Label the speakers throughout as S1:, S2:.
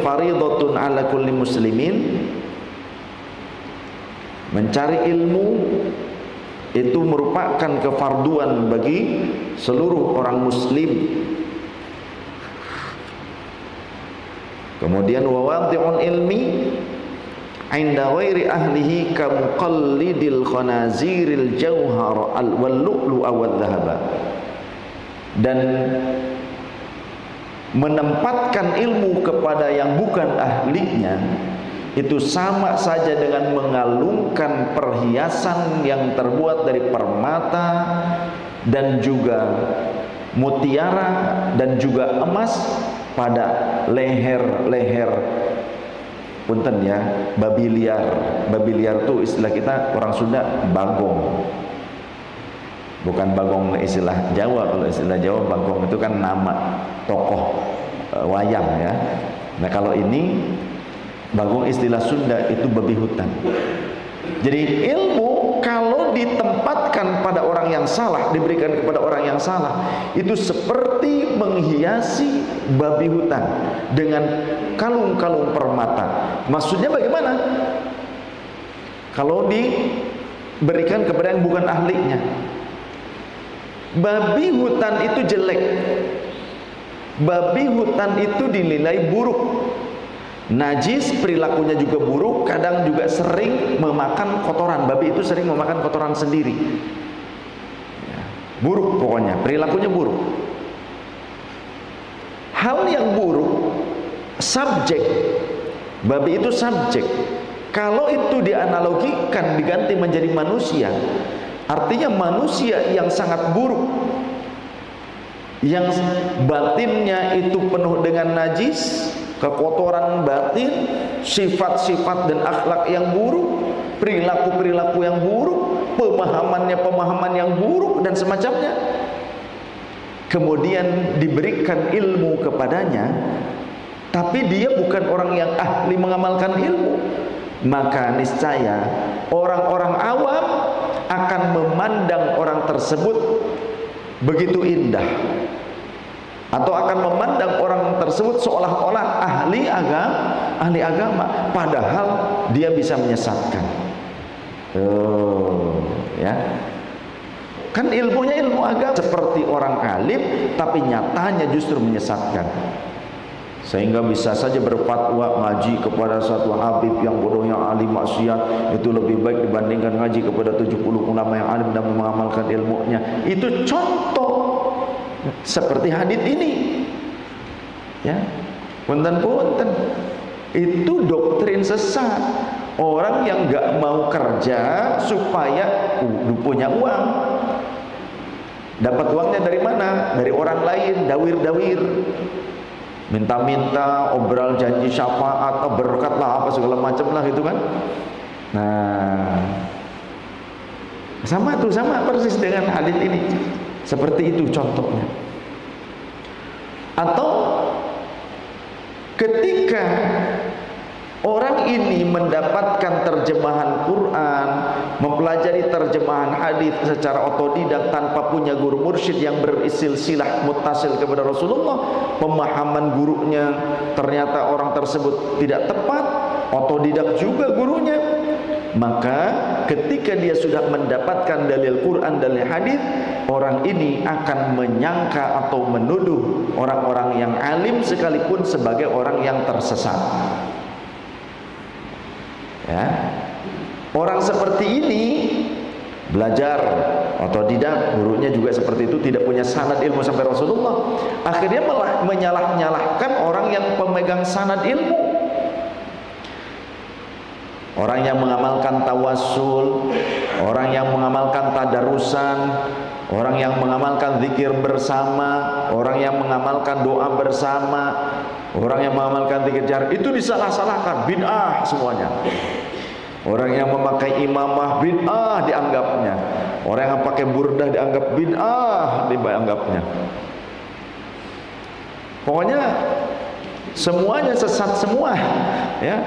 S1: faridatun ala kulli muslimin. Mencari ilmu itu merupakan kefarduan bagi seluruh orang muslim. Kemudian wawadhi'ul ilmi inda ghairi ahlihi ka muqallidil khanaziril jauhar wal lu'lu'a wal dhahaba. Dan menempatkan ilmu kepada yang bukan ahlinya itu sama saja dengan mengalungkan perhiasan yang terbuat dari permata dan juga mutiara dan juga emas pada leher-leher punten ya, babi liar. Babi liar itu istilah kita orang Sunda bagong. Bukan bagong istilah Jawa. Kalau istilah Jawa bagong itu kan nama tokoh wayang ya. Nah kalau ini bagong istilah Sunda itu babi hutan. Jadi ilmu kalau ditempatkan pada orang yang salah, diberikan kepada orang yang salah, itu seperti menghiasi babi hutan dengan kalung-kalung permata. Maksudnya bagaimana? Kalau diberikan kepada yang bukan ahlinya. Babi hutan itu jelek. Babi hutan itu dinilai buruk, najis, perilakunya juga buruk, kadang juga sering memakan kotoran. Babi itu sering memakan kotoran sendiri ya, buruk pokoknya, perilakunya buruk. Hal yang buruk, subjek. Babi itu subjek. Kalau itu dianalogikan, diganti menjadi manusia, artinya manusia yang sangat buruk, yang batinnya itu penuh dengan najis, kekotoran batin, sifat-sifat dan akhlak yang buruk, perilaku-perilaku yang buruk, pemahaman yang buruk dan semacamnya. Kemudian diberikan ilmu kepadanya, tapi dia bukan orang yang ahli mengamalkan ilmu, maka niscaya orang-orang awam akan memandang orang tersebut begitu indah, atau akan memandang orang tersebut seolah-olah ahli agama, padahal dia bisa menyesatkan. Ya, kan ilmunya ilmu agama, seperti orang alim, tapi nyatanya justru menyesatkan. Sehingga bisa saja berfatwa ngaji kepada satu habib yang bodohnya alim maksiat itu lebih baik dibandingkan ngaji kepada 70 ulama yang alim dan mengamalkan ilmunya. Itu contoh seperti hadis ini ya, punten-punten, itu doktrin sesat. Orang yang gak mau kerja supaya punya uang. Dapat uangnya dari mana? Dari orang lain, dawir-dawir, minta-minta, obral janji syafaat atau berkat lah, apa segala macam lah itu kan. Nah, sama persis dengan hadis ini. Seperti itu contohnya. Atau ketika orang ini mendapatkan terjemahan Quran, mempelajari terjemahan hadis secara otodidak tanpa punya guru mursyid yang bersilsilah muttasil kepada Rasulullah, pemahaman gurunya ternyata orang tersebut tidak tepat, otodidak juga gurunya, maka ketika dia sudah mendapatkan dalil Quran, dalil hadis, orang ini akan menyangka atau menuduh orang-orang yang alim sekalipun sebagai orang yang tersesat. Ya, orang seperti ini belajar otodidak, gurunya juga seperti itu, tidak punya sanad ilmu sampai Rasulullah, akhirnya malah menyalah-nyalahkan orang yang pemegang sanad ilmu, orang yang mengamalkan tawassul, orang yang mengamalkan tadarusan, orang yang mengamalkan zikir bersama, orang yang mengamalkan doa bersama, orang yang mengamalkan zikir jahar, itu disalah-salahkan, bid'ah semuanya. Orang yang memakai imamah bid'ah dianggapnya, orang yang pakai burdah dianggap bid'ah dianggapnya. Pokoknya semuanya sesat semua, ya.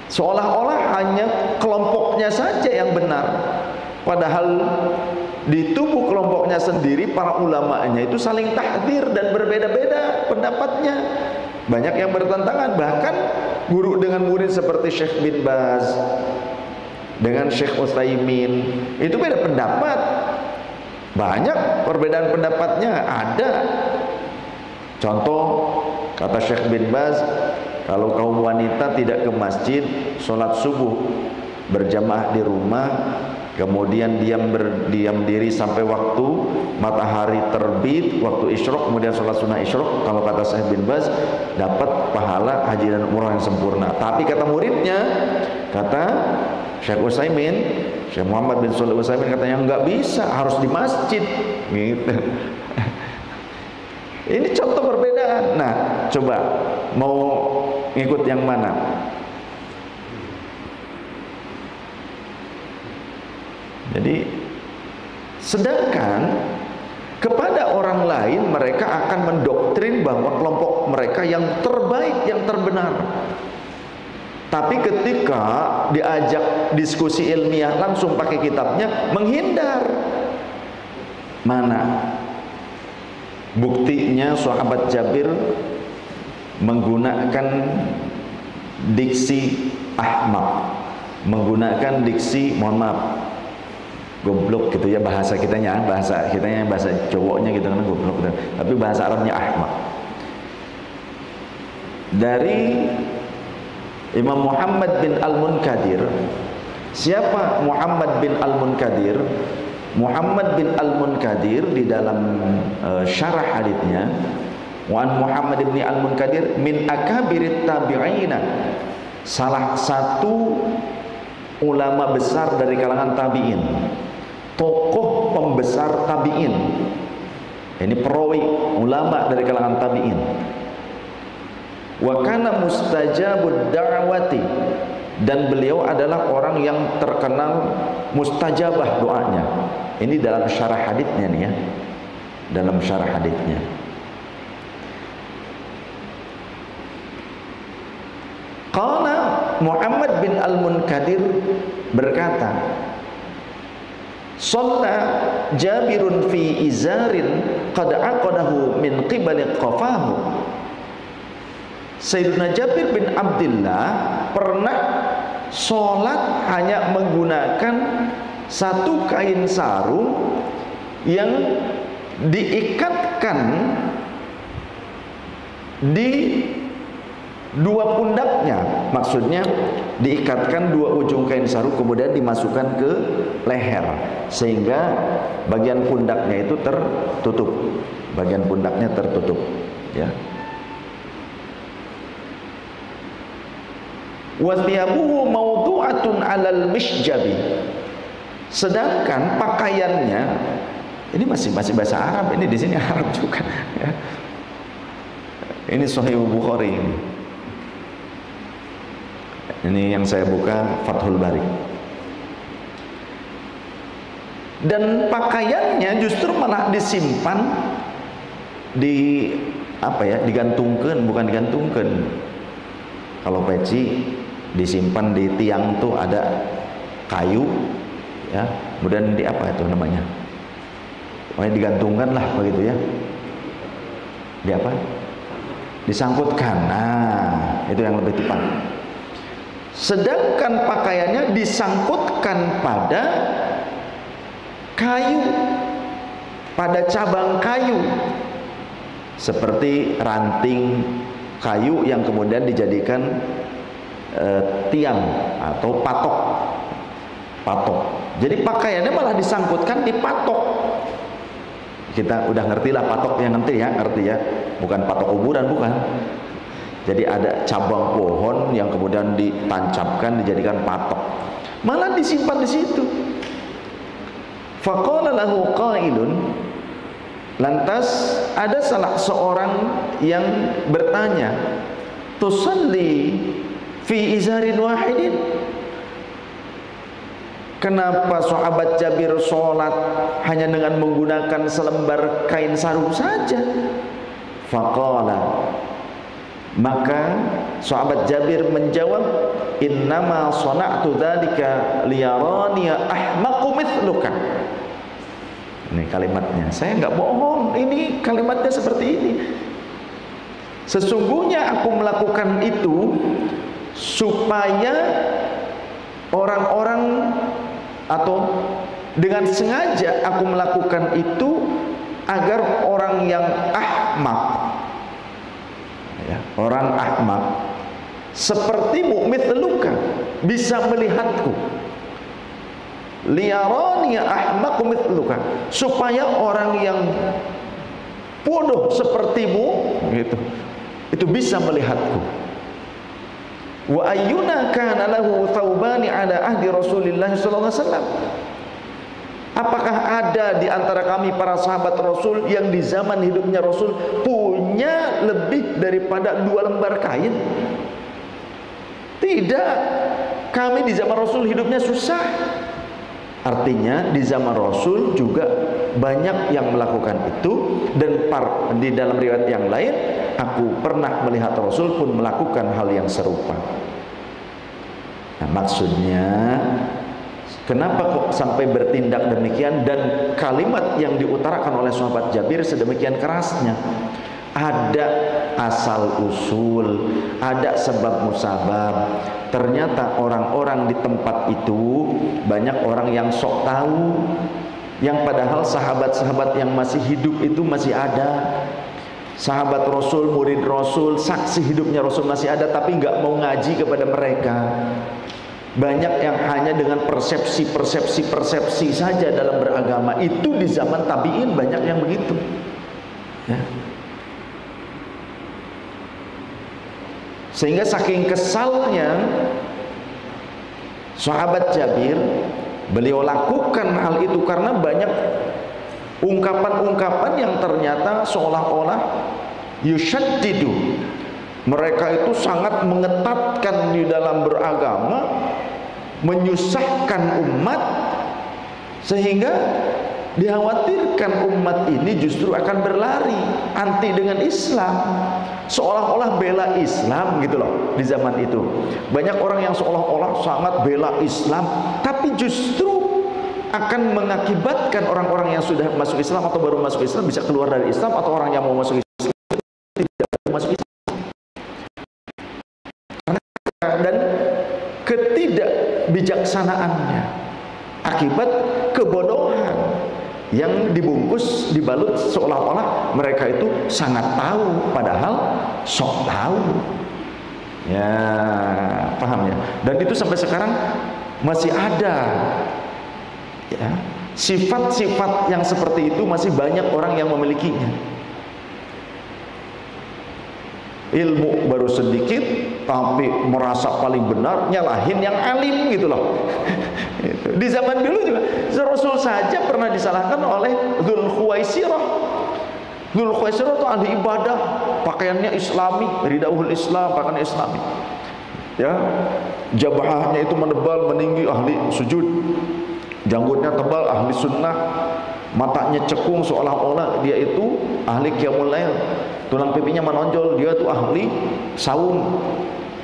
S1: Seolah-olah hanya kelompoknya saja yang benar, padahal di tubuh kelompoknya sendiri para ulamanya itu saling tahdzir dan berbeda-beda pendapatnya. Banyak yang bertentangan, bahkan guru dengan murid seperti Syekh bin Baz dengan Syekh Utsaimin itu beda pendapat. Banyak perbedaan pendapatnya ada. Contoh kata Syekh bin Baz, kalau kaum wanita tidak ke masjid sholat subuh berjamaah di rumah, kemudian diam diri sampai waktu matahari terbit, waktu isyraq, kemudian sholat sunnah isyraq, kalau kata Syekh bin Baz dapat pahala haji dan umrah yang sempurna. Tapi kata muridnya, kata Syekh Utsaimin, Syekh Muhammad bin Shalih Utsaimin, katanya nggak bisa, harus di masjid gitu. Ini contoh perbedaan. Nah, coba mau ngikut yang mana? Jadi sedangkan kepada orang lain mereka akan mendoktrin bahwa kelompok mereka yang terbaik, yang terbenar. Tapi ketika diajak diskusi ilmiah langsung pakai kitabnya, menghindar. Mana buktinya sahabat Jabir menggunakan diksi ahmak, menggunakan diksi, mohon maaf, goblok gitu ya bahasa kitanya, bahasa cowoknya gitu kan, goblok gitu. Tapi bahasa Arabnya ahmak. Dari Imam Muhammad bin Al-Munkadir. Siapa Muhammad bin Al-Munkadir? Muhammad bin Al-Munkadir di dalam syarah haditsnya, wa Muhammad bin Al-Munkadir min akabirit tabi'ina, salah satu ulama besar dari kalangan tabi'in, tokoh pembesar tabi'in. Ini perawi ulama dari kalangan tabi'in. Wa kana mustajabud da'wati, dan beliau adalah orang yang terkenal mustajabah doanya. Ini dalam syarah haditsnya nih ya. Dalam syarah haditsnya. Qala Muhammad bin Al-Munkadir berkata, "Shalla Jabirun fi izarin qad aqadahu min qibali qafahu." Sayyidina Jabir bin Abdullah pernah sholat hanya menggunakan satu kain sarung yang diikatkan di dua pundaknya. Maksudnya diikatkan dua ujung kain sarung kemudian dimasukkan ke leher sehingga bagian pundaknya itu tertutup. Bagian pundaknya tertutup, ya. Wathiyabuhu mawdu'atun 'alal mishjabi. Sedangkan pakaiannya ini masih bahasa Arab, ini di sini Arab juga ya. Ini Sahih Bukhari ini. Ini yang saya buka Fathul Bari. Dan pakaiannya justru malah disimpan di apa ya? Digantungkan, bukan digantungkan. Kalau peci disimpan di tiang tuh ada kayu ya, kemudian di apa itu namanya, pokoknya digantungkan lah begitu ya, di apa, disangkutkan. Nah itu yang lebih tepat. Sedangkan pakaiannya disangkutkan pada kayu, pada cabang kayu, seperti ranting kayu yang kemudian dijadikan tiang atau patok. Jadi pakaiannya malah disangkutkan di patok. Kita udah ngerti lah patok yang ngerti ya, bukan patok kuburan, bukan. Jadi ada cabang pohon yang kemudian ditancapkan dijadikan patok, malah disimpan di situ. Faqala lahu qailun, lantas ada salah seorang yang bertanya, tusalli fi izarin wahidin, kenapa sahabat Jabir sholat hanya dengan menggunakan selembar kain sarung saja? Faqala, maka sahabat Jabir menjawab, innama sana'tu dzalika liyarani ahmaqu mithluka. Ini kalimatnya, saya nggak bohong, ini kalimatnya seperti ini. Sesungguhnya aku melakukan itu supaya orang-orang, atau dengan sengaja aku melakukan itu agar orang yang ahmak, ya, orang ahmak sepertimu mithluka bisa melihatku, liyarani ahmaku mithluka, supaya orang yang bodoh sepertimu gitu itu bisa melihatku. Wa ayyuna kana lahu thawbani ala ahdi Rasulillah sallallahu alaihi wasallam. Apakah ada di antara kami para sahabat Rasul yang di zaman hidupnya Rasul punya lebih daripada 2 lembar kain? Tidak. Kami di zaman Rasul hidupnya susah. Artinya di zaman Rasul juga banyak yang melakukan itu, dan di dalam riwayat yang lain, aku pernah melihat Rasul pun melakukan hal yang serupa. Nah, maksudnya kenapa kok sampai bertindak demikian, dan kalimat yang diutarakan oleh sahabat Jabir sedemikian kerasnya? Ada asal usul, ada sebab musabab. Ternyata orang-orang di tempat itu banyak orang yang sok tahu, yang padahal sahabat-sahabat yang masih hidup itu masih ada. Sahabat Rasul, murid Rasul, saksi hidupnya Rasul masih ada, tapi nggak mau ngaji kepada mereka. Banyak yang hanya dengan persepsi saja dalam beragama. Itu di zaman tabi'in banyak yang begitu, ya. Sehingga saking kesalnya sahabat Jabir, beliau lakukan hal itu karena banyak ungkapan-ungkapan yang ternyata seolah-olah yushaddidu, mereka itu sangat mengetatkan di dalam beragama, menyusahkan umat, sehingga dikhawatirkan umat ini justru akan berlari anti dengan Islam, seolah-olah bela Islam gitu loh. Di zaman itu banyak orang yang seolah-olah sangat bela Islam, tapi justru akan mengakibatkan orang-orang yang sudah masuk Islam atau baru masuk Islam bisa keluar dari Islam, atau orang yang mau masuk Islam tidak masuk Islam. Dan ketidakbijaksanaannya akibat kebodohan yang dibungkus, dibalut seolah-olah mereka itu sangat tahu, padahal sok tahu. Ya, paham ya? Dan itu sampai sekarang masih ada, ya, sifat-sifat yang seperti itu masih banyak orang yang memilikinya. Ilmu baru sedikit tapi merasa paling benar, nyalahin yang alim gitu loh. Di zaman dulu juga Rasul saja pernah disalahkan oleh Dzul Khuwaisirah. Dzul Khuwaisirah itu ahli ibadah, pakaiannya Islami, ridaul Islam, pakaian Islami. Ya, jabahnya itu menebal, meninggi, ahli sujud. Janggutnya tebal, ahli sunnah. Matanya cekung seolah-olah dia itu ahli qiyamul lail. Tulang pipinya menonjol, dia itu ahli saum.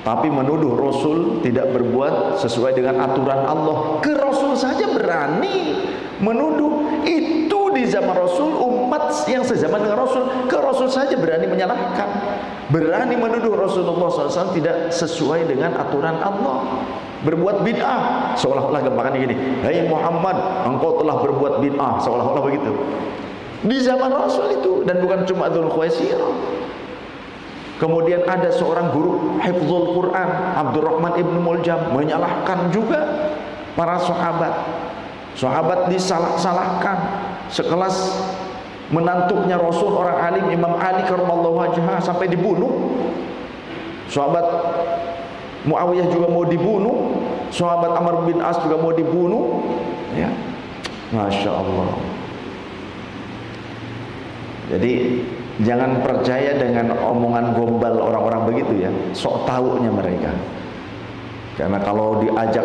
S1: Tapi menuduh Rasul tidak berbuat sesuai dengan aturan Allah. Ke Rasul saja berani menuduh. Itu di zaman Rasul, umat yang sezaman dengan Rasul, ke Rasul saja berani menyalahkan, berani menuduh Rasulullah SAW tidak sesuai dengan aturan Allah, berbuat bid'ah, seolah-olah gampangannya gini, "Hai Muhammad, engkau telah berbuat bid'ah," seolah-olah begitu. Di zaman Rasul itu, dan bukan cuma Dzul Khuwaisirah. Kemudian ada seorang guru hifdzul Quran, Abdurrahman ibn Muljam, menyalahkan juga para sahabat. Sahabat disalah-salahkan, sekelas menantunya Rasul, orang alim Imam Ali karramallahu wajhah, sampai dibunuh. Sahabat Muawiyah juga mau dibunuh, sahabat Amr bin As juga mau dibunuh, ya. Masya Allah. Jadi jangan percaya dengan omongan gombal orang-orang begitu ya, sok taunya mereka. Karena kalau diajak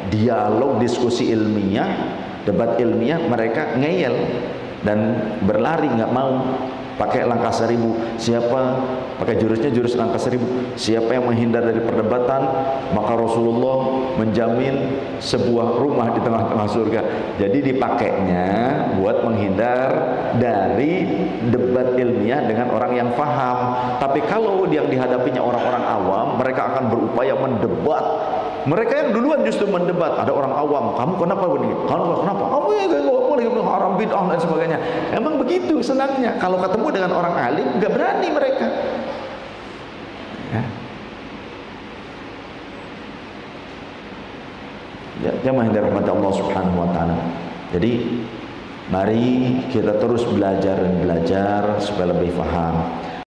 S1: dialog, diskusi ilmiah, debat ilmiah, mereka ngeyel dan berlari, nggak mau. Pakai langkah seribu. Siapa pakai jurusnya jurus langkah seribu? Siapa yang menghindar dari perdebatan, maka Rasulullah menjamin sebuah rumah di tengah-tengah surga. Jadi dipakainya buat menghindar dari debat ilmiah dengan orang yang faham. Tapi kalau yang dihadapinya orang-orang awam, mereka akan berupaya mendebat. Mereka yang duluan justru mendebat. Ada orang awam, kamu kenapa begini? Kamu kenapa? Kamu ya nggak boleh haram bid'ah dan sebagainya. Emang begitu senangnya. Kalau ketemu dengan orang alim, nggak berani mereka. Ya, jamaah yang dirahmati Allah Subhanahu wa taala. Jadi mari kita terus belajar dan belajar supaya lebih paham.